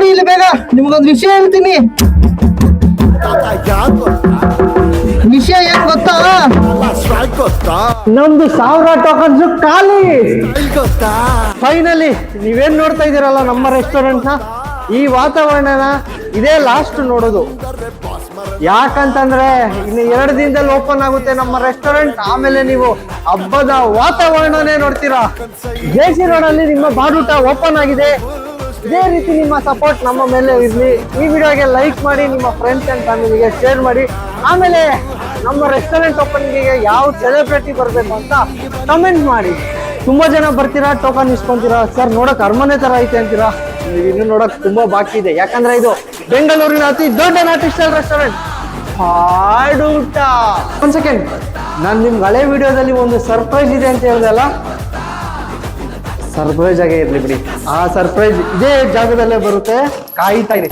ನೋಡಿ ಇಲ್ಲಿ ಬೇಗ ನಿಮ್ಗೊಂದು ವಿಷಯ ಹೇಳ್ತೀನಿ. ವಿಷಯ ಏನ್ ಗೊತ್ತಾ? ನಮ್ದು 1000 ಟೋಕನ್ಸ್ ಖಾಲಿ. ಫೈನಲಿ ನೀವೇನ್ ನೋಡ್ತಾ ಇದೀರಲ್ಲ ನಮ್ಮ ರೆಸ್ಟೋರೆಂಟ್ ನ, ಈ ವಾತಾವರಣನ ಇದೇ ಲಾಸ್ಟ್ ನೋಡೋದು. ಯಾಕಂತಂದ್ರೆ ಇನ್ನು 2 ದಿನದಲ್ಲಿ ಓಪನ್ ಆಗುತ್ತೆ ನಮ್ಮ ರೆಸ್ಟೋರೆಂಟ್. ಆಮೇಲೆ ನೀವು ಹಬ್ಬದ ವಾತಾವರಣನೇ ನೋಡ್ತೀರಾ. ಜೆಸಿ ರೋಡ್ ಅಲ್ಲಿ ನಿಮ್ಮ ಬಾಡೂಟ ಓಪನ್ ಆಗಿದೆ. ಇದೇ ರೀತಿ ನಿಮ್ಮ ಸಪೋರ್ಟ್ ನಮ್ಮ ಮೇಲೆ ಇರ್ಲಿ. ಈ ವಿಡಿಯೋಗೆ ಲೈಕ್ ಮಾಡಿ, ನಿಮ್ಮ ಫ್ರೆಂಡ್ಸ್ ಅಂಡ್ ಫ್ಯಾಮಿಲಿಗೆ ಶೇರ್ ಮಾಡಿ. ಆಮೇಲೆ ನಮ್ಮ ರೆಸ್ಟೋರೆಂಟ್ ಓಪನಿಂಗಿಗೆ ಯಾವ ಸೆಲೆಬ್ರಿಟಿ ಬರಬೇಕು ಅಂತ ಕಮೆಂಟ್ ಮಾಡಿ. ತುಂಬಾ ಜನ ಬರ್ತೀರಾ, ಟೋಕನ್ ಇಸ್ಕೊಂತೀರಾ. ಸರ್ ನೋಡಕ್ ಅರಮನೆ ತರ ಐತೆ ಅಂತೀರಾ. ಇನ್ನು ನೋಡಕ್ ತುಂಬಾ ಬಾಕಿ ಇದೆ. ಯಾಕಂದ್ರೆ ಇದು ಬೆಂಗಳೂರಿನ ಅತಿ ದೊಡ್ಡ ನಾರ್ತ್ ಸ್ಟೈಲ್ ರೆಸ್ಟೋರೆಂಟ್ ಬಾಡೂಟ. ಒಂದ್ ಸೆಕೆಂಡ್, ನಾನು ನಿಮ್ಗೆ ಹಳೆ ವಿಡಿಯೋದಲ್ಲಿ ಒಂದು ಸರ್ಪ್ರೈಸ್ ಇದೆ ಅಂತ ಹೇಳ್ದಲ್ಲ, ಸರ್ಪ್ರೈಸ್ ಆಗೇ ಇರ್ಲಿ ಬಿಡಿ. ಆ ಸರ್ಪ್ರೈಸ್ ಇದೇ ಜಾಗದಲ್ಲೇ ಬರುತ್ತೆ, ಕಾಯ್ತಾ ಇದೆ.